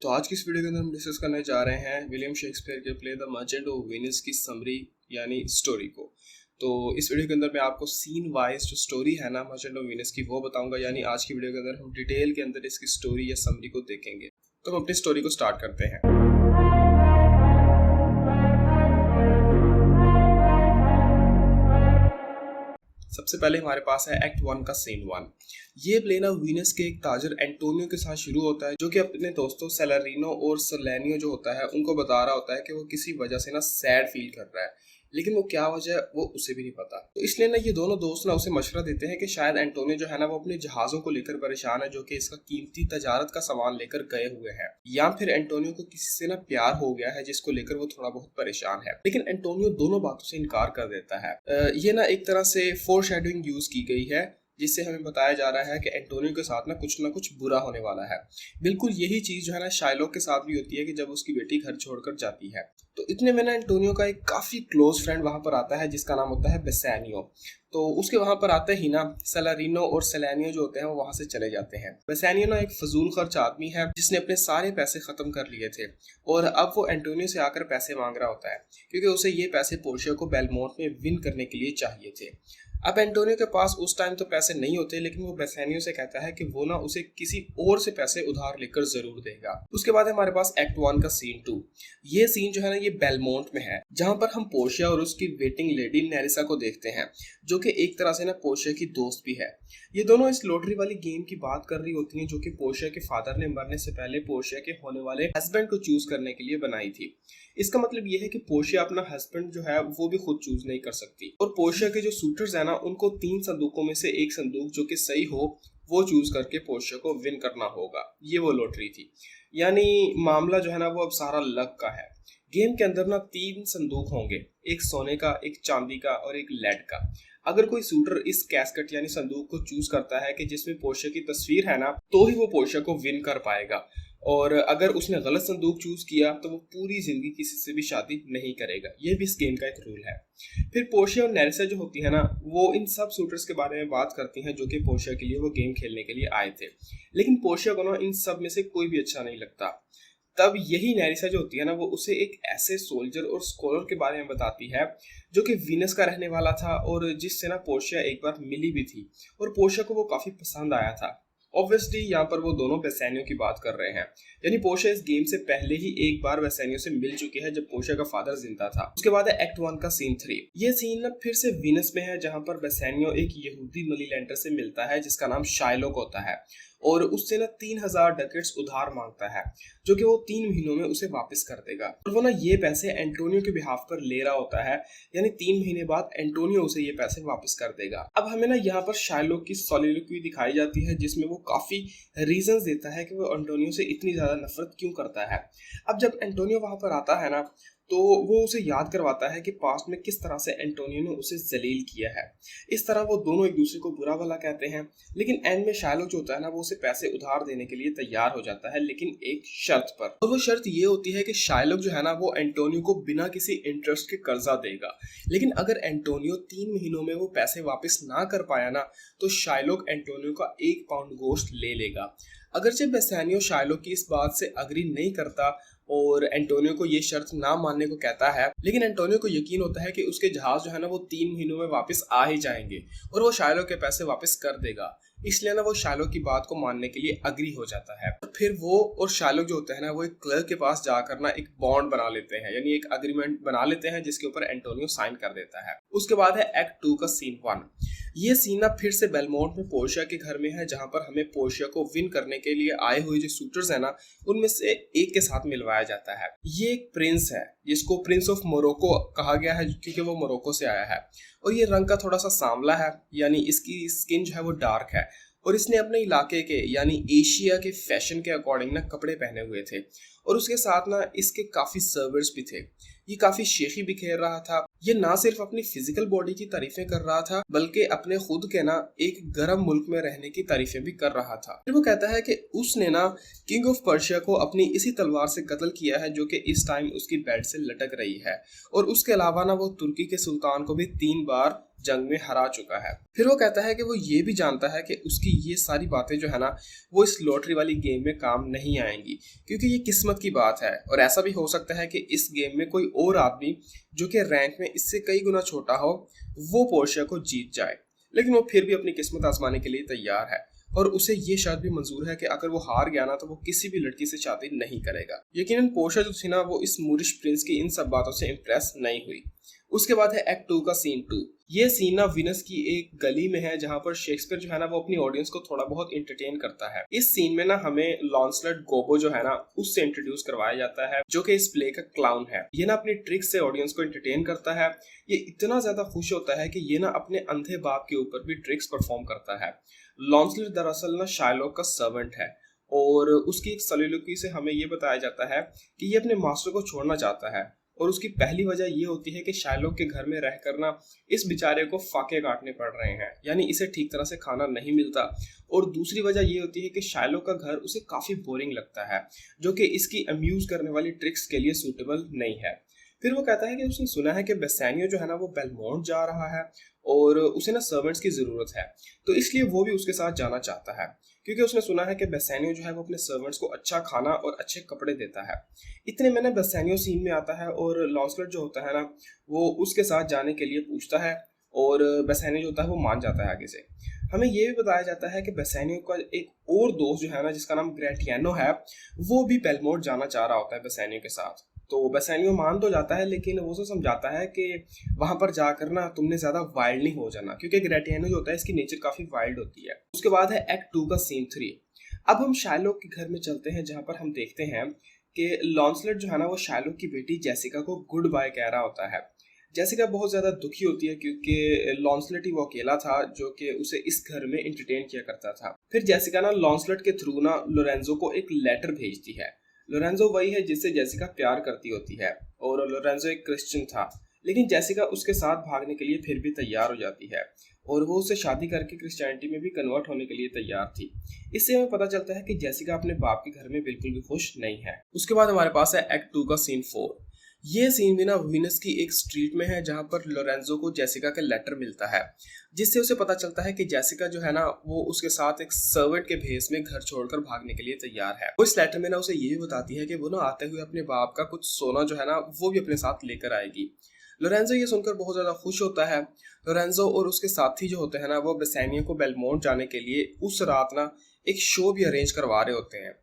तो आज की इस वीडियो के अंदर हम डिस्कस करने जा रहे हैं विलियम शेक्सपियर के play the merchant of Venice की समरी यानी स्टोरी को। तो इस वीडियो के अंदर मैं आपको सीन वाइज जो स्टोरी है ना मर्चेंट ऑफ वेनिस की वो बताऊंगा, यानी आज की वीडियो के अंदर हम डिटेल के अंदर इसकी स्टोरी या समरी को देखेंगे। तो हम अपनी स्टोरी को स्टार्ट करते हैं। सबसे पहले हमारे पास है एक्ट 1 का सीन 1। ये प्ले ना वीनस के एक ताजर एंटोनियो के साथ शुरू होता है, जो कि अपने दोस्तों सेलेरिनो और सलेनियो जो होता है उनको बता रहा होता है कि वो किसी वजह से ना सैड फील कर रहा है, लेकिन वो क्या वजह है वो उसे भी नहीं पता। तो इसलिए ना ये दोनों दोस्त ना उसे मशवरा देते हैं कि शायद एंटोनियो जो है ना वो अपने जहाजों को लेकर परेशान है, जो कि इसका कीमती तजारत का सामान लेकर गए हुए हैं, या फिर एंटोनियो को किसी से ना प्यार हो गया है जिसको लेकर वो थोड़ा बहुत परेशान है। लेकिन एंटोनियो दोनों बातों से इनकार कर देता है। ये ना एक तरह से फोरशैडोइंग यूज की गई है, जिससे हमें बताया जा रहा है कि एंटोनियो के साथ ना कुछ बुरा होने वाला है। बिल्कुल यही चीज जो है ना शाइलोक के साथ भी होती है कि जब उसकी बेटी घर छोड़कर जाती है। तो इतने में ना एंटोनियो का एक काफी क्लोज फ्रेंड वहां पर आता है जिसका नाम होता है बेसानियो। तो उसके वहां पर आते ही ना सेलेरिनो और सेलेनियो जो होते हैं वो वहां से चले जाते हैं। बेसानियो ना एक फजूल खर्च आदमी है जिसने अपने सारे पैसे खत्म कर लिए थे और अब वो एंटोनियो से आकर पैसे मांग रहा होता है, क्योंकि उसे ये पैसे पोर्शिया को बेलमोंट में विन करने के लिए चाहिए थे। अब एंटोनियो के पास उस टाइम तो पैसे नहीं होते, लेकिन वो बेसानियो से कहता है कि वो ना उसे किसी और से पैसे उधार लेकर जरूर देगा। उसके बाद हमारे पास एक्ट 1 का सीन 2। ये सीन जो है ना ये बेलमोंट में है, जहां पर हम पोर्शिया और उसकी वेटिंग लेडी नेरिसा को देखते हैं, जो कि एक तरह से ना पोर्शिया की दोस्त भी है। ये दोनों इस लॉटरी वाली गेम की बात कर रही होती हैं, जो कि पोर्शिया के फादर ने मरने से पहले पोर्शिया के होने वाले हस्बैंड को चूज करने के लिए बनाई थी। इसका मतलब ये है कि पोर्शिया अपना हस्बैंड जो है वो भी खुद चूज नहीं कर सकती, और पोर्शिया के जो सूटर्स है ना उनको 3 संदूकों में से एक संदूक जो कि सही हो वो चूज करके पोर्शिया को विन करना होगा। ये वो लॉटरी थी, यानी मामला जो है ना वो अब सारा लक का है। गेम के अंदर ना 3 संदूक होंगे, एक सोने का, एक चांदी का और एक लेड का। अगर कोई शूटर इस कैस्केट यानी संदूक को चूज करता है कि जिसमें पोर्शिया की तस्वीर है ना, तो ही वो पोर्शिया को विन कर पाएगा, और अगर उसने गलत संदूक चूज किया तो वो पूरी जिंदगी किसी से भी शादी नहीं करेगा। ये भी इस गेम का एक रूल है। फिर पोर्शिया और नेरिसा जो होती है ना वो इन सब शूटर्स के बारे में बात करती हैं जो कि पोर्शिया के लिए वो गेम खेलने के लिए आए थे, लेकिन पोर्शिया को ना इन सब में से कोई भी अच्छा नहीं लगता। तब यही नेरिसा जो होती है ना वो उसे एक ऐसे सोल्जर और स्कॉलर के बारे में बताती है जो कि वीनस का रहने वाला था और जिससे ना पोर्शिया एक बार मिली भी थी, और पोर्शिया को वो काफी पसंद आया था। ऑब्वियसली यहाँ पर वो दोनों बेसानियो की बात कर रहे हैं, यानी पोर्शिया इस गेम से पहले ही एक बार बेसानियो से मिल चुकी है जब पोर्शिया का फादर जिंदा था। उसके बाद है एक्ट 1 का सीन 3। ये सीन ना फिर से वीनस में है, जहाँ पर बेसानियो एक यहूदी मनी लैंडर से मिलता है जिसका नाम शाइलोक होता है, और उससे ना 3000 डकेट्स उधार मांगता है, जो कि वो 3 महीनों में उसे वापस कर देगा। और वो ना ये पैसे एंटोनियो के बिहाफ पर ले रहा होता है, यानी 3 महीने बाद एंटोनियो उसे ये पैसे वापस कर देगा। अब हमें ना यहाँ पर शाइलोक की सॉलिलोक्वी दिखाई जाती है, जिसमें वो काफी रीजंस देता है कि वो एंटोनियो से इतनी ज्यादा नफरत क्यों करता है। अब जब एंटोनियो वहां पर आता है ना तो वो उसे याद करवाता है कि पास्ट में किस तरह से एंटोनियो ने उसे जलील किया है। इस तरह वो दोनों एक दूसरे को बुरा भला कहते हैं, लेकिन एंड में शाइलोक जो होता है ना वो उसे पैसे उधार देने के लिए तैयार हो जाता है, लेकिन एक शर्त पर। और वो शर्त ये होती है कि शाइलोक जो है ना वो एंटोनियो को बिना किसी इंटरेस्ट के कर्जा देगा, लेकिन अगर एंटोनियो 3 महीनों में वो पैसे वापस ना कर पाया ना तो शाइलोक एंटोनियो का 1 पाउंड गोश्त ले लेगा। अगरचे बेसानियो शाइलोक की इस बात से अग्री नहीं करता और एंटोनियो को ये शर्त ना मानने को कहता है, लेकिन एंटोनियो को यकीन होता है कि उसके जहाज जो है ना वो 3 महीनों में वापस आ ही जाएंगे और वो शाइलोक के पैसे वापस कर देगा। इसलिए ना वो शाइलोक की बात को मानने के लिए अग्री हो जाता है। फिर वो और शाइलोक जो होते हैं ना वो एक क्लर्क के पास जाकर ना एक बॉन्ड बना लेते हैं, यानी एक अग्रीमेंट बना लेते हैं जिसके ऊपर एंटोनियो साइन कर देता है। उसके बाद है एक्ट 2 का सीन 1। ये सीन ना फिर से बेलमोंट में पोर्शिया के घर में है, जहां पर हमें पोर्शिया को विन करने के लिए आए हुए जो शूटर्स है ना उनमें से एक के साथ मिलवाया जाता है। ये एक प्रिंस है जिसको प्रिंस ऑफ मोरक्को कहा गया है क्योंकि वो मोरक्को से आया है, और ये रंग का थोड़ा सा सांवला है, यानी इसकी स्किन जो है वो डार्क है, और इसने अपने इलाके के यानी एशिया के फैशन के अकॉर्डिंग ना कपड़े पहने हुए थे, और उसके साथ ना इसके काफी सर्वर्स भी थे। ये काफी शेखी बिखेर रहा था। ये ना सिर्फ अपनी फिजिकल बॉडी की तारीफें कर रहा था बल्कि अपने खुद के ना एक गर्म मुल्क में रहने की तारीफें भी कर रहा था। फिर वो कहता है कि उसने ना किंग ऑफ पर्शिया को अपनी इसी तलवार से कत्ल किया है जो कि इस टाइम उसकी बेल्ट से लटक रही है, और उसके अलावा ना वो तुर्की के सुल्तान को भी 3 बार जंग में हरा चुका है। फिर वो कहता है कि वो ये भी जानता है कि उसकी ये सारी बातें जो है ना वो इस लॉटरी वाली गेम में काम नहीं आएंगी, क्योंकि ये किस्मत की बात है और ऐसा भी हो सकता है कि इस गेम में कोई और आदमी जो कि रैंक में इससे कई गुना छोटा हो वो पोर्शिया को जीत जाए। लेकिन वो फिर भी अपनी किस्मत आजमाने के लिए तैयार है और उसे ये शर्त भी मंजूर है कि अगर वो हार गया ना तो वो किसी भी लड़की से शादी नहीं करेगा। यकीनन पोर्शिया जो थी ना वो इस मूरिश प्रिंस की इन सब बातों से इम्प्रेस नहीं हुई। उसके बाद है एक्ट 2 का सीन 2। ये सीन ना विनस की एक गली में है जहां पर शेक्सपियर जो है ना वो अपनी ऑडियंस को थोड़ा बहुत एंटरटेन करता है। इस सीन में ना हमें लॉन्सलेट गोबो जो है ना उससे इंट्रोड्यूस करवाया जाता है जो कि इस प्ले का क्लाउन है। ये ना अपनी ट्रिक्स से ऑडियंस को एंटरटेन करता है। ये इतना ज्यादा खुश होता है कि ये ना अपने अंधे बाप के ऊपर भी ट्रिक्स परफॉर्म करता है। लॉन्सलेट दरअसल ना शाइलॉक का सर्वेंट है और उसकी एक सलीलुकी से हमें ये बताया जाता है कि ये अपने मास्टर को छोड़ना चाहता है और उसकी पहली वजह ये होती है कि शाइलॉक के घर में रहकर ना इस बेचारे को फाके काटने पड़ रहे हैं, यानी इसे ठीक तरह से खाना नहीं मिलता। और दूसरी वजह ये होती है कि शाइलॉक का घर उसे काफी बोरिंग लगता है जो कि इसकी अम्यूज करने वाली ट्रिक्स के लिए सूटेबल नहीं है। फिर वो कहता है कि उसने सुना है कि बेसानियो जो है ना वो बेलमोंट जा रहा है और उसे ना सर्वेंट्स की जरूरत है, तो इसलिए वो भी उसके साथ जाना चाहता है क्योंकि उसने सुना है कि बेसानियो जो है वो अपने सर्वेंट्स को अच्छा खाना और अच्छे कपड़े देता है। इतने में ना बेसानियो सीन में आता है और लॉन्सलेट जो होता है ना वो उसके साथ जाने के लिए पूछता है और बेसानियो जो होता है वो मान जाता है आगे से। हमें ये भी बताया जाता है कि बेसानियो का एक और दोस्त जो है ना जिसका नाम ग्रेटियानो है वो भी बेलमोंट जाना चाह रहा होता है बेसानियो के साथ। तो बेसानियो मान तो जाता है लेकिन वो उसे समझाता है कि वहां पर जाकर ना तुमने ज्यादा वाइल्ड नहीं हो जाना, क्योंकि ग्रेटियानो जो होता है इसकी नेचर काफी वाइल्ड होती है। उसके बाद है एक्ट 2 का सीन 3। अब हम शाइलॉक के घर में चलते हैं जहां पर हम देखते हैं कि लॉन्सलेट जो है ना वो शाइलॉक की बेटी जेसिका को गुड बाय कह रहा होता है। जेसिका बहुत ज्यादा दुखी होती है क्योंकि लॉन्सलेट ही वो अकेला था जो कि उसे इस घर में एंटरटेन किया करता था। फिर जेसिका ना लॉन्सलेट के थ्रू ना लोरेंजो को एक लेटर भेजती है। लोरेंजो वही है जिससे जेसिका प्यार करती होती है और लोरेंजो एक क्रिश्चियन था, लेकिन जेसिका उसके साथ भागने के लिए फिर भी तैयार हो जाती है और वो उससे शादी करके क्रिश्चियनिटी में भी कन्वर्ट होने के लिए तैयार थी। इससे हमें पता चलता है कि जेसिका अपने बाप के घर में बिल्कुल भी खुश नहीं है। उसके बाद हमारे पास है एक्ट 2 का सीन 4। ये सीन भी ना वीनस की एक स्ट्रीट में है जहां पर लोरेंजो को जेसिका का लेटर मिलता है जिससे उसे पता चलता है कि जेसिका जो है ना वो उसके साथ एक सर्वेंट के भेस में घर छोड़कर भागने के लिए तैयार है। वो इस लेटर में ना उसे ये भी बताती है कि वो ना आते हुए अपने बाप का कुछ सोना जो है ना वो भी अपने साथ लेकर आएगी। लोरेंजो ये सुनकर बहुत ज्यादा खुश होता है। लोरेंजो और उसके साथी जो होते हैं ना वो बेसानियो को बेलमोंट जाने के लिए उस रात ना एक शो भी अरेंज करवा रहे होते हैं।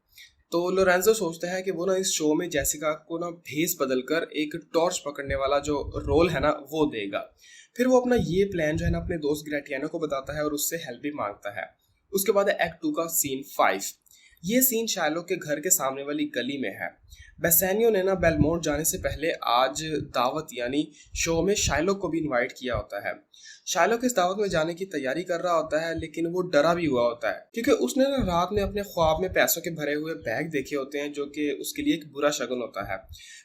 तो लोरेंजो सोचता है कि वो ना इस शो में जेसिका को ना भेस बदलकर एक टॉर्च पकड़ने वाला जो रोल है ना वो देगा। फिर वो अपना ये प्लान जो है ना अपने दोस्त ग्रेटियानो को बताता है और उससे हेल्प भी मांगता है। उसके बाद है एक्ट 2 का सीन 5। ये सीन शाइलॉक के घर के सामने वाली गली में है। बेसानियो ने ना बेलमोंट जाने से पहले आज दावत यानी शो में शाइलॉक को भी इनवाइट किया होता है। शाइलॉक इस दावत में जाने की तैयारी कर रहा होता है लेकिन वो डरा भी हुआ होता है क्योंकि उसने ना रात में अपने ख्वाब में पैसों के भरे हुए बैग देखे होते हैं जो कि उसके लिए एक बुरा शगुन होता है।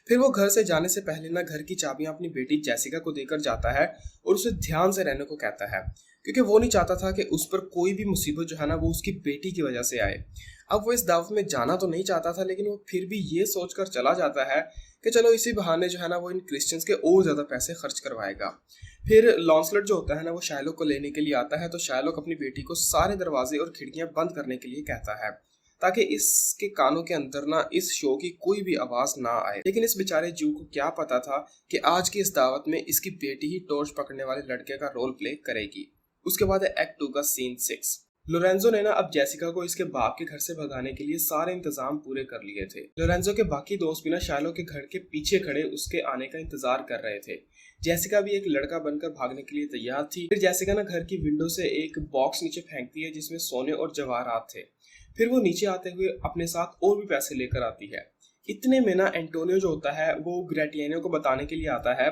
फिर वो घर से जाने से पहले ना घर की चाबियां अपनी बेटी जेसिका को देकर जाता है और उसे ध्यान से रहने को कहता है क्योंकि वो नहीं चाहता था कि उस पर कोई भी मुसीबत जो है ना वो उसकी बेटी की वजह से आए। अब वो इस दावत में जाना तो नहीं चाहता था लेकिन वो फिर भी ये सोचकर चला जाता है कि चलो इसी बहाने जो है ना वो इन क्रिश्चियंस के और ज्यादा पैसे खर्च करवाएगा। फिर लॉन्सलेट जो होता है ना वो शाइलॉक को लेने के लिए आता है तो शाइलॉक अपनी बेटी को सारे दरवाजे और खिड़कियां बंद करने के लिए कहता है ताकि इसके कानों के अंदर ना इस शो की कोई भी आवाज ना आए। लेकिन इस बेचारे जू को क्या पता था कि आज की इस दावत में इसकी बेटी ही टॉर्च पकड़ने वाले लड़के का रोल प्ले करेगी। उसके बाद है एक्ट 2 का सीन 6। लोरेंजो ने ना अब जेसिका को इसके बाप के घर से भगाने के लिए सारे इंतजाम पूरे कर लिए थे। लोरेंजो के बाकी दोस्त भी ना शाइलॉक के घर के पीछे खड़े उसके आने का इंतजार कर रहे थे। जेसिका भी एक लड़का बनकर भागने के लिए तैयार थी। फिर जेसिका ना घर की विंडो से एक बॉक्स नीचे फेंकती है जिसमें सोने और जवाहरात थे। फिर वो नीचे आते हुए अपने साथ और भी पैसे लेकर आती है। इतने में ना एंटोनियो जो होता है वो ग्रेटियानो को बताने के लिए आता है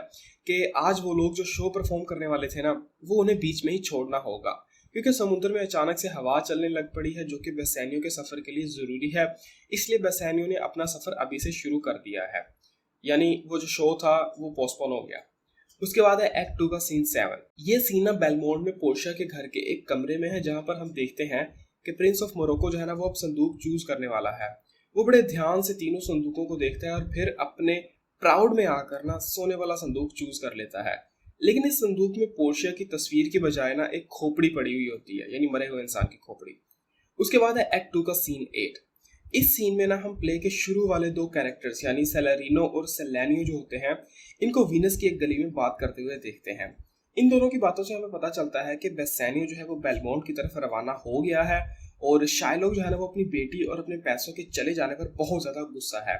कि आज वो लोग जो शो परफॉर्म करने वाले थे ना वो उन्हें बीच में ही छोड़ना होगा क्योंकि समुद्र में अचानक से हवा चलने लग पड़ी है जो कि बेसानियो के सफर के लिए जरूरी है। इसलिए बेसानियो ने अपना सफर अभी से शुरू कर दिया है, यानी वो जो शो था वो पोस्टपोन हो गया। उसके बाद है एक्ट 2 का सीन 7। ये सीन ना बेलमोंट में पोर्शिया के घर के एक कमरे में है जहां पर हम देखते हैं कि प्रिंस ऑफ मोरक्को जो है ना वो अब संदूक चूज करने वाला है। वो बड़े ध्यान से तीनों संदूकों को देखता है और फिर अपने प्राउड में आकर ना सोने वाला संदूक चूज कर लेता है। लेकिन इस संदूक में पोर्शिया की तस्वीर की बजाय ना एक खोपड़ी पड़ी हुई होती है, यानी मरे हुए इंसान की खोपड़ी। उसके बाद है एक्ट 2 का सीन 8। इस सीन में ना हम प्ले के शुरू वाले दो कैरेक्टर्स यानी सेलेरिनो और सेलेनियो जो होते हैं, इनको वीनस की एक गली में बात करते हुए देखते हैं। इन दोनों की बातों से हमें पता चलता है कि बेसानियो जो है वो बेलमोंट की तरफ रवाना हो गया है और शाइलॉक जो है ना वो अपनी बेटी और अपने पैसों के चले जाने पर बहुत ज्यादा गुस्सा है।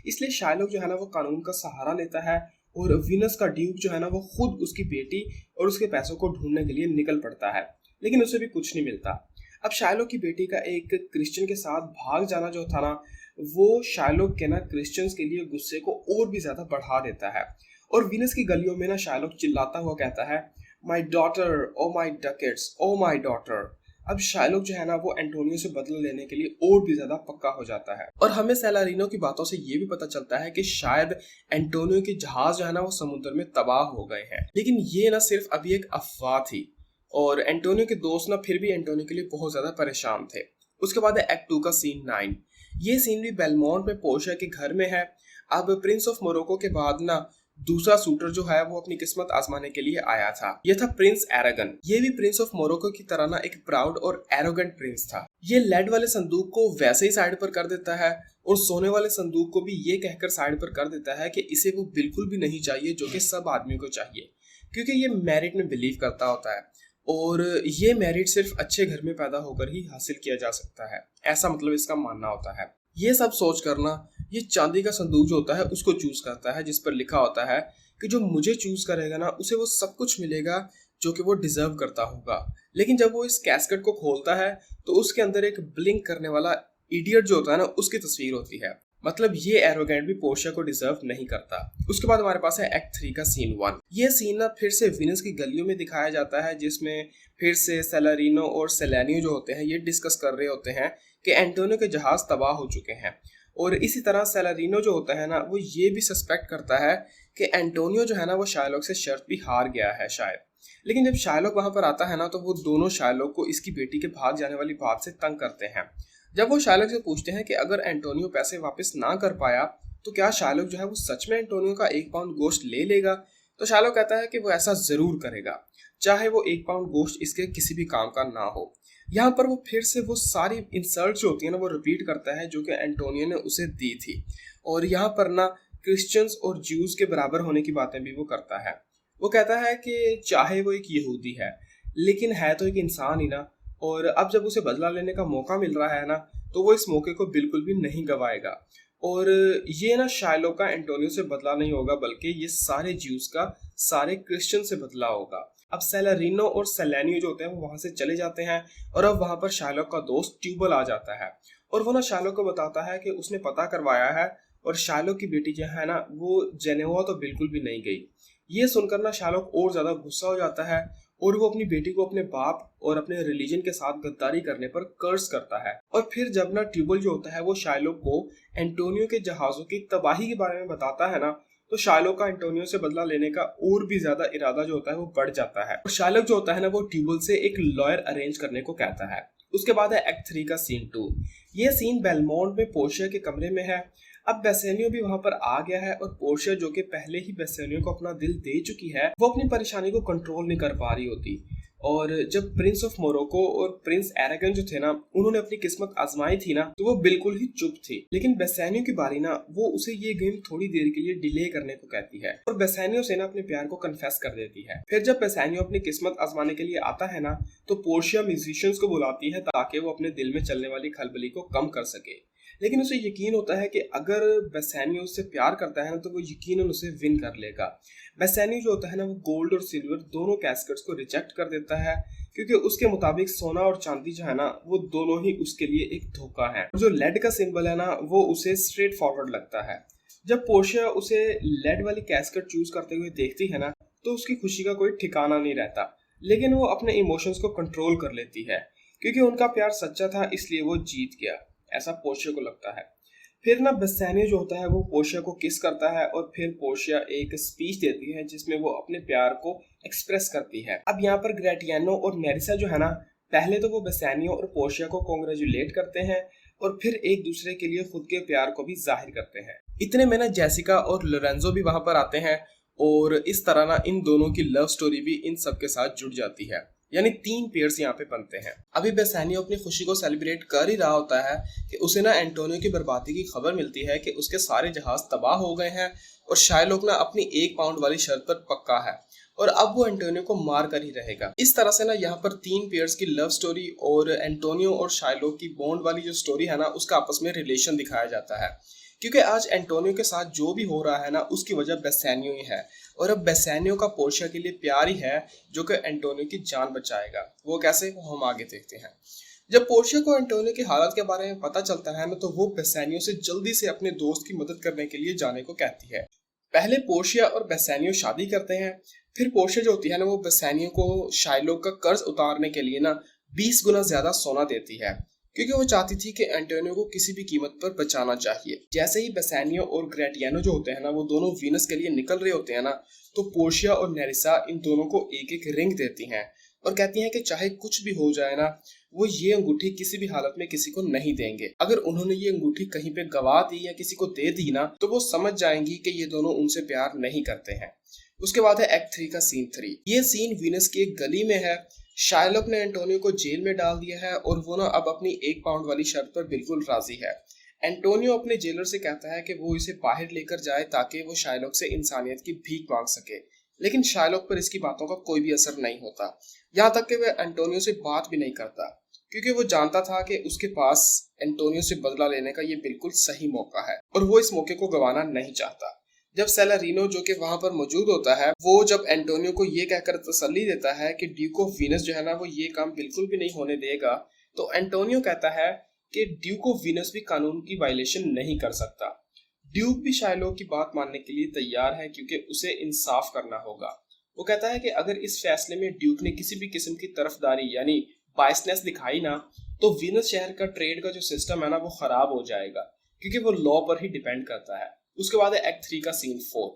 इसलिए शाइलॉक जो है ना वो कानून का सहारा लेता है और वीनस का ड्यूक जो है ना वो खुद उसकी बेटी और उसके पैसों को ढूंढने के लिए निकल पड़ता है, लेकिन उसे भी कुछ नहीं मिलता। अब शाइलॉक की बेटी का एक क्रिश्चियन के साथ भाग जाना जो था ना, वो शाइलॉक के ना क्रिश्चियंस के लिए गुस्से को और भी ज्यादा बढ़ा देता है और वीनस की गलियों में ना शाइलॉक चिल्लाता हुआ कहता है, my daughter, oh my ducats, oh my daughter. अब शाइलॉक जो है ना वो एंटोनियो से बदला लेने के लिए और भी ज्यादा पक्का हो जाता है और हमें सेलारिनो की बातों से ये भी पता चलता है कि शायद एंटोनियो के जहाज जो है ना वो समुद्र में तबाह हो गए हैं। लेकिन ये ना सिर्फ अभी एक अफवाह थी और एंटोनियो के दोस्त ना फिर भी एंटोनियो के लिए बहुत ज्यादा परेशान थे। उसके बाद है एक्ट 2 का सीन 9। ये सीन भी बेलमोंट में पोर्शिया के घर में है। अब प्रिंस ऑफ मोरक्को के बाद ना दूसरा शूटर जो है वो अपनी किस्मत आजमाने के लिए आया था। यह था प्रिंस एरागन। ये भी प्रिंस ऑफ मोरक्को की तरह ना एक प्राउड और एरोगेंट प्रिंस था। ये लेड वाले संदूक को वैसे ही साइड पर कर देता है और सोने वाले संदूक को भी ये कहकर साइड पर कर देता है कि इसे वो बिल्कुल भी नहीं चाहिए जो कि सब आदमियों को चाहिए, क्योंकि ये मेरिट में बिलीव करता होता है और ये मेरिट सिर्फ अच्छे घर में पैदा होकर ही हासिल किया जा सकता है, ऐसा मतलब इसका मानना होता है। ये सब सोच कर ना ये चांदी का संदूक जो होता है उसको चूज करता है, जिस पर लिखा होता है कि जो मुझे चूज करेगा ना उसे वो सब कुछ मिलेगा जो कि वो डिजर्व करता होगा। लेकिन जब वो इस कैस्केट को खोलता है तो उसके अंदर एक ब्लिंक करने वाला इडियट जो होता है ना उसकी तस्वीर होती है। मतलब ये एरोगेंट भी पोर्शिया को डिजर्व नहीं करता। उसके बाद हमारे पास है एक्ट 3 का सीन 1। ये सीन ना फिर से वीनस की गलियों में दिखाया जाता है, जिसमें फिर से सेलेरिनो और सेलेनियो जो होते हैं ये डिस्कस कर रहे होते हैं कि एंटोनियो के जहाज तबाह हो चुके हैं और इसी तरह सेलेरिनो जो होता है ना वो ये भी सस्पेक्ट करता है कि एंटोनियो जो है ना वो शाइलॉक से शर्त भी हार गया है शायद। लेकिन जब शाइलॉक वहां पर आता है ना तो वो दोनों शाइलॉक को इसकी बेटी के भाग जाने वाली बात से तंग करते हैं। जब वो शाइलॉक से पूछते हैं कि अगर एंटोनियो पैसे वापस ना कर पाया तो क्या शाइलॉक जो है वो सच में एंटोनियो का 1 पाउंड गोश्त ले लेगा, तो शाइलॉक कहता है कि वो ऐसा जरूर करेगा, चाहे वो 1 पाउंड गोश्त इसके किसी भी काम का ना हो। यहाँ पर वो फिर से वो सारी इंसल्ट जो होती है ना वो रिपीट करता है जो कि एंटोनियो ने उसे दी थी और यहाँ पर ना क्रिश्चियंस और ज्यूज के बराबर होने की बातें भी वो करता है। वो कहता है कि चाहे वो एक यहूदी है लेकिन है तो एक इंसान ही ना, और अब जब उसे बदला लेने का मौका मिल रहा है ना तो वो इस मौके को बिल्कुल भी नहीं गवाएगा। और ये ना शाइलॉक का एंटोनियो से बदला नहीं होगा बल्कि ये सारे ज्यूज का सारे क्रिश्चियन से बदला होगा। अब सेलेरिनो और सेलेनियो जो होते हैं वो वहां से चले जाते हैं और अब वहां पर शाइलॉक का दोस्त ट्यूबल आ जाता है और वो ना शाइलॉक को बताता है कि उसने पता करवाया है और शाइलॉक की बेटी जो है ना वो जेनेवा तो बिल्कुल भी नहीं गई। ये सुनकर ना शाइलॉक और ज्यादा गुस्सा हो जाता है और वो अपनी बेटी को अपने बाप और अपने रिलीजन के साथ गद्दारी करने पर कर्ज करता है। और फिर जब ना ट्यूबल जो होता है वो शाइलॉक को एंटोनियो के जहाजों की तबाही के बारे में बताता है ना तो शाइलॉक का एंटोनियो से बदला लेने का और भी ज्यादा इरादा जो होता है वो बढ़ जाता है और शाइलॉक जो होता है ना वो ट्यूबल से एक लॉयर अरेंज करने को कहता है। उसके बाद है एक्ट 3 का सीन 2। ये सीन बेलमोंट में पोर्शिया के कमरे में है। अब बेसानियो भी वहां पर आ गया है और पोर्शिया जो कि पहले ही बेसानियो को अपना दिल दे चुकी है वो अपनी परेशानी को कंट्रोल नहीं कर पा रही होती। और जब प्रिंस ऑफ मोरक्को और प्रिंस एरागन जो थे ना उन्होंने अपनी किस्मत आजमाई थी ना तो वो बिल्कुल ही चुप थी। लेकिन बेसानियो की बारी ना वो उसे ये गेम थोड़ी देर के लिए डिले करने को कहती है और बेसानियो से ना अपने प्यार को कन्फेस कर देती है। फिर जब बेसानियो अपनी किस्मत आजमाने के लिए आता है ना तो पोर्शिया म्यूजिशियंस को बुलाती है ताकि वो अपने दिल में चलने वाली खलबली को कम कर सके। लेकिन उसे यकीन होता है कि अगर बेसानियो उससे प्यार करता है ना तो वो यकीनन उसे विन कर लेगा। बेसानियो जो होता है ना वो गोल्ड और सिल्वर दोनों कैस्केट्स को रिजेक्ट कर देता है क्योंकि उसके मुताबिक सोना और चांदी जो है ना वो दोनों ही उसके लिए एक धोखा है। जो लेड का सिंबल है ना वो उसे स्ट्रेट फॉरवर्ड लगता है। जब पोर्शिया उसे लेड वाली कैस्केट चूज करते हुए देखती है ना तो उसकी खुशी का कोई ठिकाना नहीं रहता, लेकिन वो अपने इमोशंस को कंट्रोल कर लेती है क्योंकि उनका प्यार सच्चा था इसलिए वो जीत गया, ऐसा पोर्शिया को लगता है। फिर ना बेसानियो जो होता है वो पोर्शिया को किस करता है और फिर पोर्शिया एक स्पीच देती है जिसमें वो अपने प्यार को एक्सप्रेस करती है। अब यहाँ पर ग्रेटियानो और नेरिसा जो है ना पहले तो वो बेसानियो और पोर्शिया को कॉन्ग्रेचुलेट करते हैं और फिर एक दूसरे के लिए खुद के प्यार को भी जाहिर करते हैं। इतने में ना जेसिका और लोरेंजो भी वहां पर आते हैं और इस तरह ना इन दोनों की लव स्टोरी भी इन सब के साथ जुड़ जाती है, यानी 3 पेयर्स यहाँ पे बनते हैं। अभी बेसानियो अपनी खुशी को सेलिब्रेट कर ही रहा होता है कि उसे ना एंटोनियो की बर्बादी की खबर मिलती है कि उसके सारे जहाज तबाह हो गए हैं और शाइलोक ना अपनी 1 पाउंड वाली शर्त पर पक्का है और अब वो एंटोनियो को मार कर ही रहेगा। इस तरह से ना यहाँ पर 3 पेयर्स की लव स्टोरी और एंटोनियो और शाइलोक की बॉन्ड वाली जो स्टोरी है ना उसका आपस में रिलेशन दिखाया जाता है, क्योंकि आज एंटोनियो के साथ जो भी हो रहा है ना उसकी वजह बेसानियो ही है और अब बेसानियो का पोर्शिया के लिए प्यार ही है जो कि एंटोनियो की जान बचाएगा। वो कैसे, वो हम आगे देखते हैं। जब पोर्शिया को एंटोनियो की हालत के बारे में पता चलता है ना तो वो बेसानियो से जल्दी से अपने दोस्त की मदद करने के लिए जाने को कहती है। पहले पोर्शिया और बेसानियो शादी करते हैं, फिर पोर्शिया जो होती है ना वो बेसानियो को शाइलोक का कर्ज उतारने के लिए ना 20 गुना ज्यादा सोना देती है, क्योंकि वो चाहती थी कि एंटोनियो को किसी भी कीमत पर बचाना चाहिए। जैसे ही बेसानियो और ग्रेटियानो जो होते हैं ना वो दोनों वीनस के लिए निकल रहे होते हैं ना तो पोर्शिया और नेरिसा इन दोनों को एक एक रिंग देती हैं और कहती हैं कि चाहे कुछ भी हो जाए ना वो ये अंगूठी किसी भी हालत में किसी को नहीं देंगे। अगर उन्होंने ये अंगूठी कहीं पे गवा दी या किसी को दे दी ना तो वो समझ जाएंगी कि ये दोनों उनसे प्यार नहीं करते हैं। उसके बाद है एक्ट 3 का सीन 3। ये सीन वीनस की एक गली में है। शाइलोक ने एंटोनियो को जेल में डाल दिया है और वो ना अब अपनी 1 पाउंड वाली शर्त पर बिल्कुल राजी है। एंटोनियो अपने जेलर से कहता है कि वो इसे बाहर लेकर जाए ताकि वो शाइलोक से इंसानियत की भीख मांग सके, लेकिन शाइलोक पर इसकी बातों का कोई भी असर नहीं होता, यहाँ तक कि वह एंटोनियो से बात भी नहीं करता, क्योंकि वो जानता था कि उसके पास एंटोनियो से बदला लेने का ये बिल्कुल सही मौका है और वो इस मौके को गंवाना नहीं चाहता। जब सेलेरिनो जो कि वहां पर मौजूद होता है वो जब एंटोनियो को ये कहकर तसल्ली देता है कि ड्यूक ऑफ वीनस जो है ना वो ये काम बिल्कुल भी नहीं होने देगा, तो एंटोनियो कहता है कि ड्यूक ऑफ वीनस भी कानून की वायलेशन नहीं कर सकता। ड्यूक भी शाइलोक की बात मानने के लिए तैयार है क्योंकि उसे इंसाफ करना होगा। वो कहता है कि अगर इस फैसले में ड्यूक ने किसी भी किस्म की तरफदारी यानी बायसनेस दिखाई ना तो वीनस शहर का ट्रेड का जो सिस्टम है ना वो खराब हो जाएगा, क्योंकि वो लॉ पर ही डिपेंड करता है। उसके बाद है एक्ट 3 का सीन 4।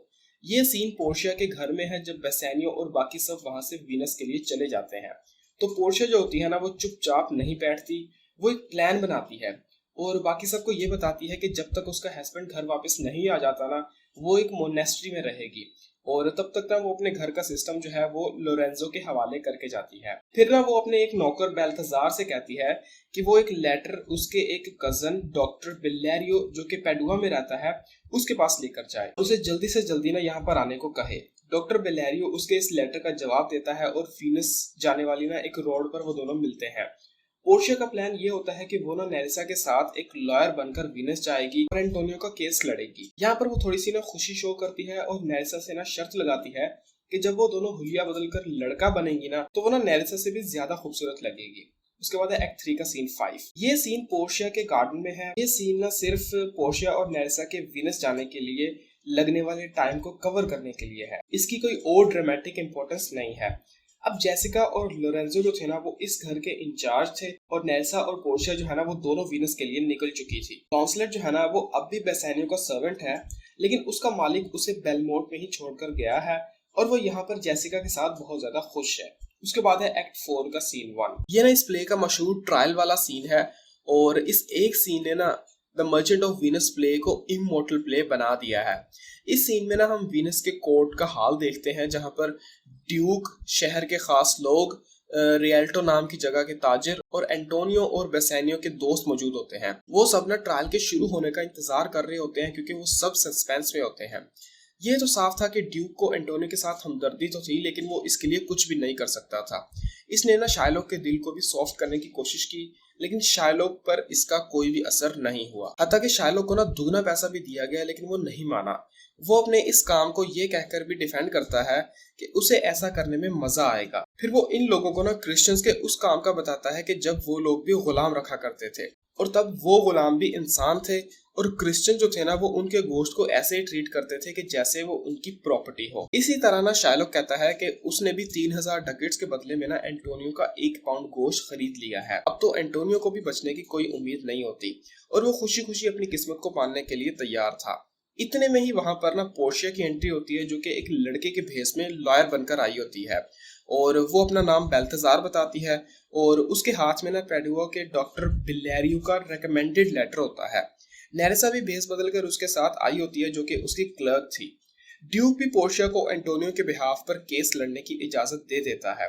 ये सीन पोर्शिया के घर में है जब बेसानियो और बाकी सब वहां से वीनस के लिए चले जाते हैं। तो पोर्शिया जो होती है ना वो चुपचाप नहीं बैठती, वो एक प्लान बनाती है और बाकी सबको ये बताती है कि जब तक उसका हस्बैंड घर वापस नहीं आ जाता ना वो एक मोनेस्ट्री में रहेगी और तब तक ना वो अपने घर का सिस्टम जो है वो लोरेंजो के हवाले करके जाती है। फिर ना वो अपने एक नौकर बेल्थाजार से कहती है कि वो एक लेटर उसके एक कजन डॉक्टर बिलेरियो जो कि पेडुआ में रहता है उसके पास लेकर जाए, उसे जल्दी से जल्दी ना यहाँ पर आने को कहे। डॉक्टर बिलेरियो उसके इस लेटर का जवाब देता है और वीनस जाने वाली ना एक रोड पर वो दोनों मिलते हैं। पोर्शिया का प्लान ये होता है कि वो ना नेरिसा के साथ एक लॉयर बनकर वीनस जाएगी और एंटोनियो का केस लड़ेगी। यहाँ पर वो थोड़ी सी ना खुशी शो करती है और नेरिसा से ना शर्त लगाती है कि जब वो दोनों हुलिया बदलकर लड़का बनेंगी ना तो वो ना नेरिसा से भी ज्यादा खूबसूरत लगेगी। उसके बाद है एक्ट 3 का सीन 5। ये सीन पोर्शिया के गार्डन में है। ये सीन ना सिर्फ पोर्शिया और नेरिसा के वीनस जाने के लिए लगने वाले टाइम को कवर करने के लिए है, इसकी कोई और ड्रामेटिक इंपॉर्टेंस नहीं है। अब जेसिका और लोरेंजो जो थे ना वो इस घर के इंचार्ज थे और नेल्सा और पोर्शिया जो है ना वो दोनों वीनस के लिए निकल चुकी थी। काउंसलर जो है ना वो अब भी बेसानियो का सर्वेंट है, लेकिन उसका मालिक उसे बेलमोट में ही छोड़कर गया है और वो यहाँ पर जेसिका के साथ बहुत ज्यादा खुश है। उसके बाद है एक्ट 4 का सीन 1। ये ना इस प्ले का मशहूर ट्रायल वाला सीन है और इस एक सीन ने ना the merchant of Venus play को इमोर्टल प्ले बना दिया है। इस सीन में ना हम वीनस के कोर्ट का हाल देखते हैं जहां पर ड्यूक, शहर के खास लोग, रियल्टो नाम की जगह के ताजिर और एंटोनियो और बेसानियो के दोस्त मौजूद होते हैं। वो सब ना ट्रायल के शुरू होने का इंतजार कर रहे होते हैं क्योंकि वो सब सस्पेंस में होते हैं। ये तो साफ था कि ड्यूक को एंटोनियो के साथ हमदर्दी तो थी, लेकिन वो इसके लिए कुछ भी नहीं कर सकता था। इसने ना शाइलोक के दिल को भी सॉफ्ट करने की कोशिश की, लेकिन शाइलोक पर इसका कोई भी असर नहीं हुआ। हत्ता कि शाइलोक को ना दुगना पैसा भी दिया गया, लेकिन वो नहीं माना। वो अपने इस काम को ये कहकर भी डिफेंड करता है कि उसे ऐसा करने में मजा आएगा। फिर वो इन लोगों को ना क्रिश्चियंस के उस काम का बताता है कि जब वो लोग भी गुलाम रखा करते थे और तब वो गुलाम भी इंसान थे और क्रिश्चियन जो थे ना वो उनके गोश्त को ऐसे ही ट्रीट करते थे कि जैसे वो उनकी प्रॉपर्टी हो। इसी तरह ना शाइलोक कहता है कि उसने भी 3000 डकेट्स के बदले में ना एंटोनियो का 1 पाउंड गोश्त खरीद लिया है। अब तो एंटोनियो को भी बचने की कोई उम्मीद नहीं होती और वो खुशी खुशी अपनी किस्मत को पालने के लिए तैयार था। इतने में ही वहां पर ना पोर्शिया की एंट्री होती है जो कि एक लड़के के भेस में लॉयर बनकर आई होती है और वो अपना नाम बेल्थाजार बताती है और उसके हाथ में ना पेडुआ के डॉक्टर बिलेरियो का रेकमेंडेड लेटर होता है। नेरिसा भी भेस बदलकर उसके साथ आई होती है जो कि उसकी क्लर्क थी। ड्यूक भी पोर्शिया को एंटोनियो के बिहाफ पर केस लड़ने की इजाजत दे देता है।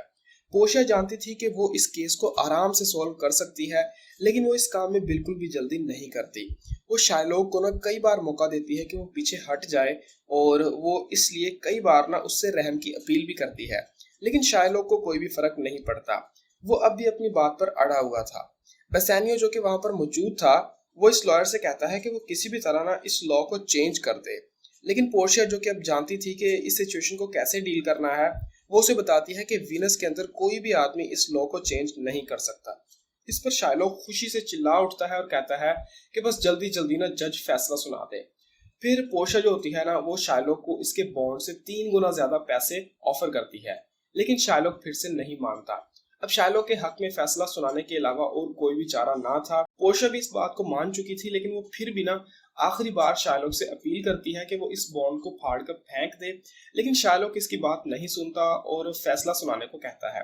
पोर्शिया जानती थी कि वो इस केस को आराम से सॉल्व कर सकती है, लेकिन वो इस काम में बिल्कुल भी जल्दी नहीं करती। वो शाइलॉक को ना कई बार मौका देती है कि वो पीछे हट जाए, और वो इसलिए कई बार ना उससे रहम की अपील भी करती है, लेकिन शाइलॉक को कोई भी फर्क नहीं पड़ता। वो अब भी अपनी बात पर अड़ा हुआ था। बेसानियो जो कि वहां पर मौजूद था, वो इस लॉयर से कहता है कि वो किसी भी तरह ना इस लॉ को चेंज कर दे, लेकिन पोर्शिया जो कि अब जानती थी कि इस सिचुएशन को कैसे डील करना है, वो उसे बताती है कि वीनस के अंदर कोई भी आदमी इस लॉ को चेंज नहीं कर सकता। इस पर शाइलॉक खुशी से चिल्ला उठता है और कहता है कि बस जल्दी जल्दी ना जज फैसला सुना दे। फिर पोर्शिया जो होती है ना, वो शाइलॉक को इसके बॉन्ड से 3 गुना ज्यादा पैसे ऑफर करती है, लेकिन शाइलॉक फिर से नहीं मानता। अब शाइलॉक के हक में फैसला सुनाने के अलावा और कोई भी चारा ना था। पोर्शिया भी इस बात को मान चुकी थी, लेकिन वो फिर भी ना आखिरी बार शाइलॉक से अपील करती है कि वो इस बॉन्ड को फाड़ कर फेंक दे, लेकिन शाइलॉक इसकी बात नहीं सुनता और फैसला सुनाने को कहता है।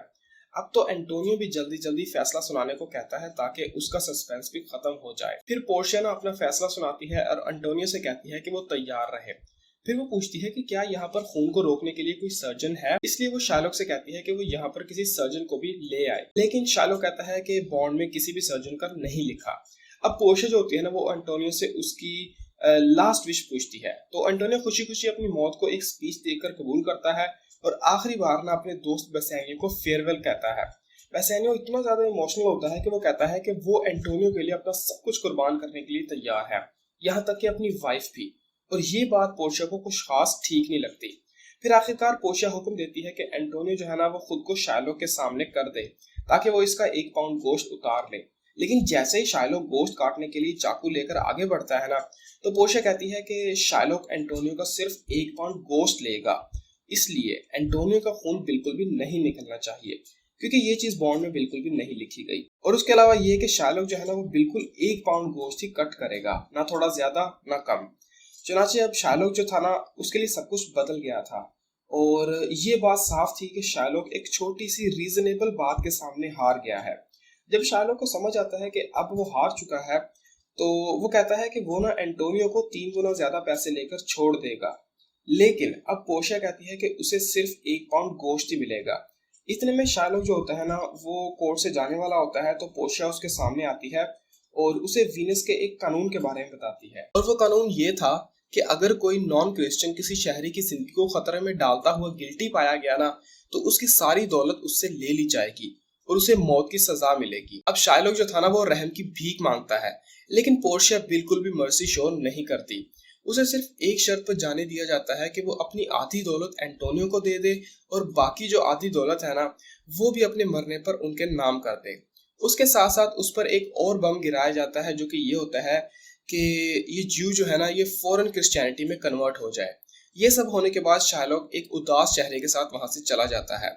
अब तो एंटोनियो भी जल्दी जल्दी फैसला सुनाने को कहता है ताकि उसका सस्पेंस भी खत्म हो जाए। फिर पोर्शिया ना अपना फैसला सुनाती है और एंटोनियो से कहती है कि वो तैयार रहे। फिर वो पूछती है कि क्या यहाँ पर खून को रोकने के लिए कोई सर्जन है, इसलिए वो शाइलॉक से कहती है कि वो यहाँ पर किसी सर्जन को भी ले आए, लेकिन शाइलॉक कहता है कि बॉन्ड में किसी भी सर्जन का नहीं लिखा। अब पोर्शिया जो होती है ना, वो एंटोनियो से उसकी लास्ट विश पूछती है, तो एंटोनियो खुशी खुशी अपनी मौत को एक स्पीच देकर कबूल करता है और आखिरी बार ना अपने दोस्त बेसानियो को फेयरवेल कहता है। बेसानियो इतना ज्यादा इमोशनल होता है कि वो कहता है कि वो एंटोनियो के लिए अपना सब कुछ कुर्बान करने के लिए तैयार है, यहाँ तक कि अपनी वाइफ भी। और ये बात पोर्शिया को कुछ खास ठीक नहीं लगती। फिर आखिरकार पोर्शिया हुक्म देती है कि एंटोनियो जो है ना, वो खुद को शाइलॉक के सामने कर दे ताकि वो इसका 1 पाउंड गोश्त उतार ले। लेकिन जैसे ही शाइलॉक गोश्त काटने के लिए चाकू लेकर आगे बढ़ता है ना, तो पोर्शिया कहती है कि शाइलॉक एंटोनियो का सिर्फ 1 पाउंड गोश्त लेगा, इसलिए एंटोनियो का खून बिल्कुल भी नहीं निकलना चाहिए, क्योंकि ये चीज बॉन्ड में बिल्कुल भी नहीं लिखी गई। और उसके अलावा ये कि शाइलॉक जो है ना, वो बिल्कुल 1 पाउंड गोश्त ही कट करेगा, ना थोड़ा ज्यादा ना कम। चुनाचे अब शाइलॉक जो था ना, उसके लिए सब कुछ बदल गया था, और ये बात साफ थी कि शाइलॉक एक छोटी सी रीजनेबल बात के सामने हार गया है। जब शाइलॉक को समझ आता है कि अब वो हार चुका है, तो वो कहता है कि वो ना एंटोनियो को 3 गुना ज्यादा पैसे लेकर छोड़ देगा। लेकिन अब पोर्शिया कहती है कि उसे सिर्फ 1 पाउंड गोश्त ही मिलेगा। इतने में शाइलॉक जो होता है ना, वो कोर्ट से जाने वाला होता है, तो पोर्शिया उसके सामने आती है और उसे वीनस के एक कानून के बारे में बताती है। और वो कानून ये था कि अगर कोई नॉन क्रिश्चियन किसी शहरी की जिंदगी को खतरे में डालता हुआ गिल्टी पाया गया ना, तो उसकी सारी दौलत उससे ले ली जाएगी और उसे मौत की सजा मिलेगी। अब शाइलॉक जो था ना, वो रहम की भीख मांगता है, लेकिन पोर्शिया बिल्कुल भी मर्सी शो नहीं करती। उसे सिर्फ एक शर्त पर जाने दिया जाता है कि वो अपनी आधी दौलत एंटोनियो को दे दे और बाकी जो आधी दौलत है ना, वो भी अपने मरने पर उनके नाम कर दे। उसके साथ साथ उस पर एक और बम गिराया जाता है, जो कि ये होता है कि ये ज्यू जो है ना, ये फौरन क्रिश्चियनिटी में कन्वर्ट हो जाए। ये सब होने के बाद शाइलॉक एक उदास चेहरे के साथ वहां से चला जाता है।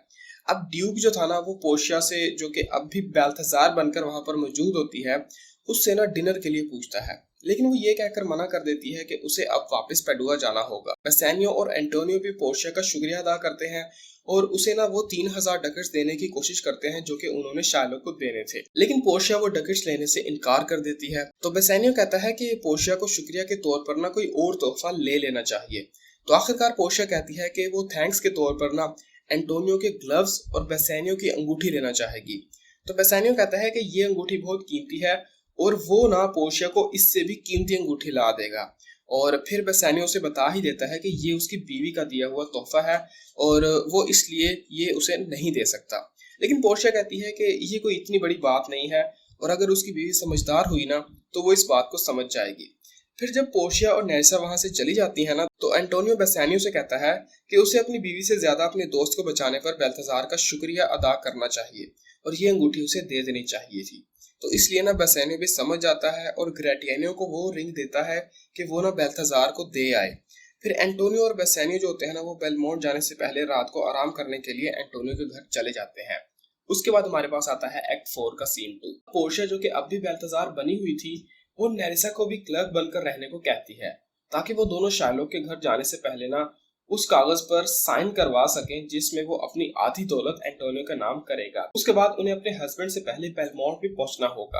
अब ड्यूक जो था ना, वो पोर्शिया से, जो कि अब भी बेल्थाजार बनकर वहां पर मौजूद होती है, उससे ना डिनर के लिए पूछता है, लेकिन वो ये कहकर मना कर देती है कि उसे अब वापस पेडुआ जाना होगा। बेसानियो और एंटोनियो भी पोर्शिया का शुक्रिया अदा करते हैं और उसे ना वो 3000 डकट्स देने की कोशिश करते हैं, जो कि उन्होंने शाइलॉक को देने थे, लेकिन पोर्शिया वो डकट्स लेने से इनकार कर देती है। तो बेसानियो कहता है कि पोर्शिया को शुक्रिया के तौर पर ना कोई और तोहफा ले लेना चाहिए। तो आखिरकार पोर्शिया कहती है कि वो थैंक्स के तौर पर ना एंटोनियो के ग्लव्स और बेसानियो की अंगूठी लेना चाहेगी। तो बेसानियो कहता है कि ये अंगूठी बहुत कीमती है और वो ना पोर्शिया को इससे भी कीमती अंगूठी ला देगा। और फिर बेसानियो उसे बता ही देता है कि ये उसकी बीवी का दिया हुआ तोहफा है और वो इसलिए ये उसे नहीं दे सकता। लेकिन पोर्शिया कहती है कि ये कोई इतनी बड़ी बात नहीं है, और अगर उसकी बीवी समझदार हुई ना, तो वो इस बात को समझ जाएगी। फिर जब पोर्शिया और नेरिसा वहां से चली जाती है ना, तो एंटोनियो बेसानियो से कहता है कि उसे अपनी बीवी से ज्यादा अपने दोस्त को बचाने पर बेल्थाजार का शुक्रिया अदा करना चाहिए और ये अंगूठी उसे दे देनी चाहिए थी। तो इसलिए ना बेसानियो भी समझ जाता है और ग्रेटियानियो को वो रिंग देता है कि वो ना बेल्थाजार को दे आए। फिर एंटोनियो और बेसानियो जो होते हैं ना, वो बेलमोंट जाने से पहले रात को आराम करने के लिए एंटोनियो के घर चले जाते हैं। उसके बाद हमारे पास आता है एक्ट 4 का सीन 2। पोर्शिया जो कि अब भी बेल्थाजार बनी हुई थी, वो नेरिसा को भी क्लर्क बनकर रहने को कहती है, ताकि वो दोनों शाइलॉक के घर जाने से पहले ना उस कागज पर साइन करवा सकें जिसमें वो अपनी आधी दौलत एंटोनियो का नाम करेगा। उसके बाद उन्हें अपने हस्बैंड से पहले बेलमोंट भी पहुंचना होगा।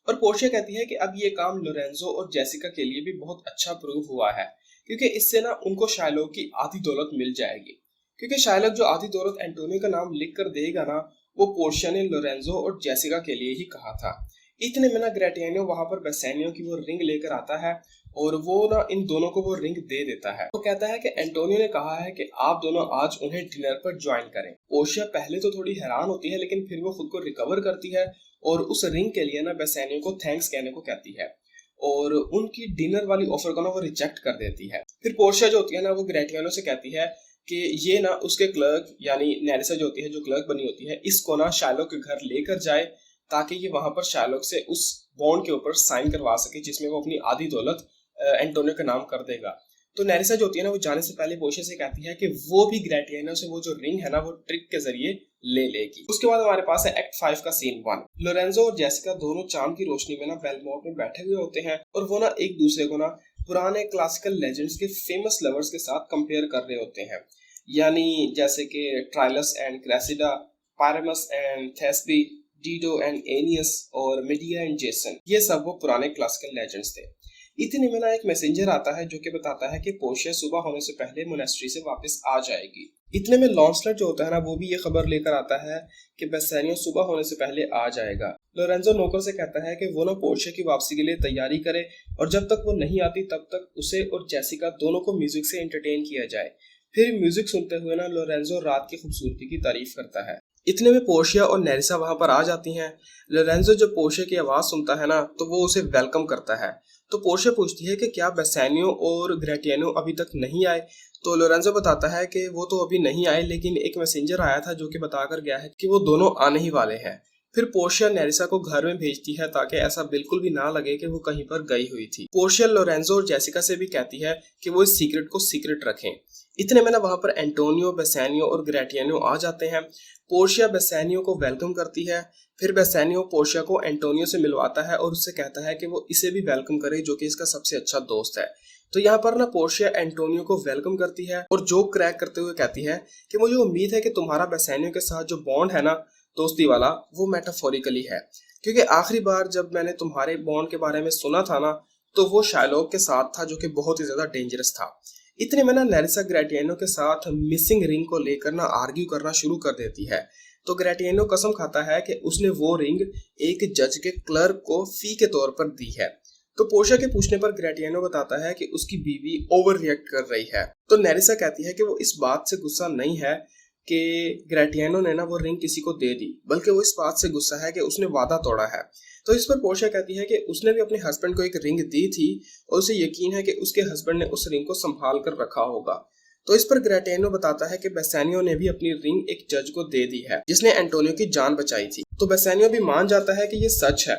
और पोर्शिया कहती है कि अब ये काम लोरेंजो और जेसिका के लिए भी बहुत अच्छा प्रूव हुआ है, क्योंकि इससे ना उनको शाइलॉक की आधी दौलत मिल जाएगी। क्योंकि शाइलॉक जो आधी दौलत एंटोनियो का नाम लिख कर देगा ना, वो पोर्शिया ने लोरेंजो और जेसिका के लिए ही कहा था। इतने में ना ग्रेटियानो वहां पर बेसानियो की वो रिंग लेकर आता है और वो ना इन दोनों को वो रिंग दे देता है। वो कहता है कि एंटोनियो ने कहा है कि आप दोनों आज उन्हें डिनर पर ज्वाइन करें। पोर्शिया पहले तो थोड़ी हैरान होती है, लेकिन फिर वो खुद को रिकवर करती है और उस रिंग के लिए ना बेसानियो को थैंक्स कहने को कहती है और उनकी डिनर वाली ऑफर को ना वो रिजेक्ट कर देती है। फिर पोर्शिया जो होती है ना, वो ग्रेटियानो से कहती है कि ये ना उसके क्लर्क यानी नेरिसा जो होती है, जो क्लर्क बनी होती है, इसको ना शाइलॉक के घर लेकर जाए ताकि ये वहां पर शाइलॉक से उस बॉन्ड के ऊपर साइन करवा सके जिसमें वो अपनी आधी दौलत एंटोनियो के नाम कर देगा। तो नेरिसा जो होती है ना, वो जाने से पहले पोर्शिया से कहती है कि वो भी ग्रेटियानो से वो जो रिंग है ना, वो ट्रिक के जरिए ले लेगी। उसके बाद हमारे पास है एक्ट 5 का सीन 1। लोरेंजो और जेसिका दोनों चांद की रोशनी में ना बेलमोंट में बैठे हुए होते हैं और वो ना एक दूसरे को ना पुराने क्लासिकल लेजेंड्स के फेमस लवर्स के साथ कंपेयर कर रहे होते हैं, यानी जैसे कि Troilus and Cressida, Pyramus and Thisbe, Dido and Aeneas और मेडिया एंड जेसन। ये सब वो पुराने क्लासिकल लेजेंड्स थे। इतने में ना एक मैसेंजर आता है जो कि बताता है कि पोर्शिया सुबह होने से पहले मोनेस्ट्री से वापस आ जाएगी। इतने में लॉन्सलेट जो होता है ना, वो भी ये खबर लेकर आता है कि बेसानियो सुबह होने से पहले आ जाएगा। लोरेंजो नौकर से कहता है कि वो ना पोर्शिया की वापसी के लिए तैयारी करे और जब तक वो नहीं आती तब तक उसे और जेसिका दोनों को म्यूजिक से एंटरटेन किया जाए। फिर म्यूजिक सुनते हुए ना लोरेंजो रात की खूबसूरती की तारीफ करता है। इतने में पोर्शिया और नेरिसा वहां पर आ जाती हैं। लोरेंजो जब पोर्शिया की आवाज सुनता है ना, तो वो उसे वेलकम करता है। तो पोर्शिया पूछती है कि क्या बेसानियो और ग्रेटियानो अभी तक नहीं आए। तो लोरेंजो बताता है कि वो तो अभी नहीं आए, लेकिन एक मैसेंजर आया था जो कि बताकर गया है कि वो दोनों आने ही वाले हैं। फिर पोर्शिया नेरिसा को घर में भेजती है ताकि ऐसा बिल्कुल भी ना लगे कि वो कहीं पर गई हुई थी। पोर्शिया लोरेंजो और जेसिका से भी कहती है कि वो इस सीक्रेट को सीक्रेट रखें। इतने में ना वहां पर एंटोनियो, बेसानियो और ग्रेटियानो आ जाते हैं। पोर्शिया बेसानियो को वेलकम करती है। फिर बेसानियो पोर्शिया को एंटोनियो से मिलवाता है और उससे कहता है कि वो इसे भी वेलकम करे, जो कि इसका सबसे अच्छा दोस्त है। तो यहाँ पर ना पोर्शिया एंटोनियो को वेलकम करती है और जोक क्रैक करते हुए कहती है कि मुझे उम्मीद है कि तुम्हारा बेसानियो के साथ जो बॉन्ड है ना, दोस्ती वाला, वो मेटाफोरिकली है, क्योंकि आखिरी बार जब मैंने तुम्हारे बॉन्ड के बारे में सुना था ना, तो वो शाइलॉक के साथ था, जो कि बहुत ही ज्यादा डेंजरस था। इतने में ना नेरिसा ग्रेटियानो के साथ मिसिंग रिंग को लेकर ना आर्ग्यू करना शुरू कर देती है। तो ग्रेटियानो कसम खाता है कि उसने वो रिंग एक जज के क्लर्क को फी के तौर पर दी है। तो पोर्शिया के पूछने पर ग्रेटियानो बताता है कि उसकी बीवी ओवर रिएक्ट कर रही है। तो नेरिसा कहती है कि वो इस बात से गुस्सा नहीं है कि ग्रेटियानो ने ना वो रिंग किसी को दे दी, बल्कि वो इस बात से गुस्सा है कि उसने वादा तोड़ा है। तो इस पर पोर्शिया कहती है कि उसने भी अपने हस्बैंड को एक रिंग दी थी और उसे यकीन है कि उसके हस्बैंड ने उस रिंग को संभाल कर रखा होगा। तो इस पर ग्रेटियानो बताता है कि बेसानियो ने भी अपनी रिंग एक जज को दे दी है जिसने एंटोनियो की जान बचाई थी। तो बेसानियो भी मान जाता है कि ये सच है।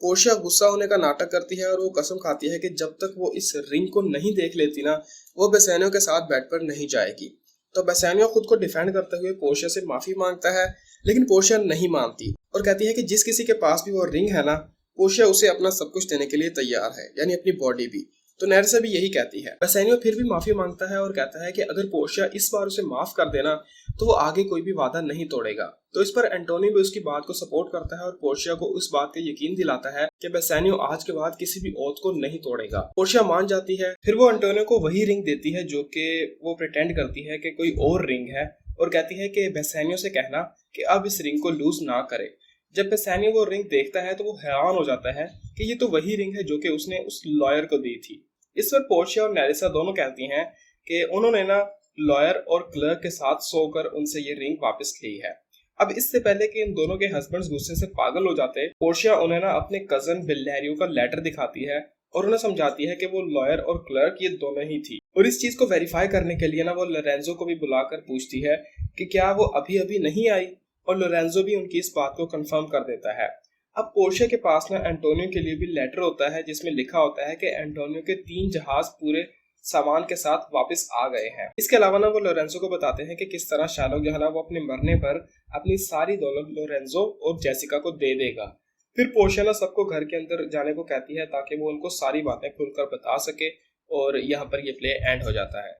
पोर्शिया गुस्सा होने का नाटक करती है और वो कसम खाती है कि जब तक वो इस रिंग को नहीं देख लेती ना, वो बेसानियो के साथ बेड पर नहीं जाएगी। तो बेसानियो खुद को डिफेंड करते हुए पोर्शिया से माफी मांगता है, लेकिन पोर्शिया नहीं मानती और कहती है कि जिस किसी के पास भी वो रिंग है ना, पोर्शिया उसे अपना सब कुछ देने के लिए तैयार है, यानी अपनी बॉडी भी। तो नेरिसा भी यही कहती है। बेसानियो फिर भी माफी मांगता है और कहता है कि अगर पोर्शिया इस बार उसे माफ कर देना तो वो आगे कोई भी वादा नहीं तोड़ेगा। तो इस पर एंटोनियो भी उसकी बात को सपोर्ट करता है और पोर्शिया को उस बात का यकीन दिलाता है कि बेसानियो आज के बाद किसी भी ओथ को नहीं तोड़ेगा। पोर्शिया मान जाती है। फिर वो एंटोनियो को वही रिंग देती है जो कि वो प्रिटेंड करती है कि कोई और रिंग है और कहती है कि बेसानियो से कहना कि अब इस रिंग को लूज ना करे। जब बेसानियो वो रिंग देखता है तो वो हैरान हो जाता है कि ये तो वही रिंग है जो कि उसने उस लॉयर को दी थी। इस पर पोर्शिया और नेरिसा दोनों कहती हैं कि उन्होंने ना लॉयर और क्लर्क के साथ सोकर उनसे ये रिंग वापस ली है। अब इससे पहले कि इन दोनों के हस्बैंड्स गुस्से से पागल हो जाते, पोर्शिया उन्हें ना अपने कजन बिल्लेरियो का लेटर दिखाती है और उन्हें समझाती है कि वो लॉयर और क्लर्क ये दोनों ही थी। और इस चीज को वेरीफाई करने के लिए ना वो लोरेंजो को भी बुलाकर पूछती है कि क्या वो अभी अभी नहीं आई, और लोरेंजो भी उनकी इस बात को कंफर्म कर देता है। अब पोर्शिया के पास ना एंटोनियो के लिए भी लेटर होता है जिसमें लिखा होता है कि एंटोनियो के 3 जहाज पूरे सामान के साथ वापस आ गए हैं। इसके अलावा ना वो लोरेंजो को बताते हैं कि किस तरह शाइलॉक जो है ना वो अपने मरने पर अपनी सारी दौलत लोरेंजो और जेसिका को दे देगा। फिर पोर्शिया ना सबको घर के अंदर जाने को कहती है ताकि वो उनको सारी बातें खुलकर बता सके और यहाँ पर ये प्ले एंड हो जाता है।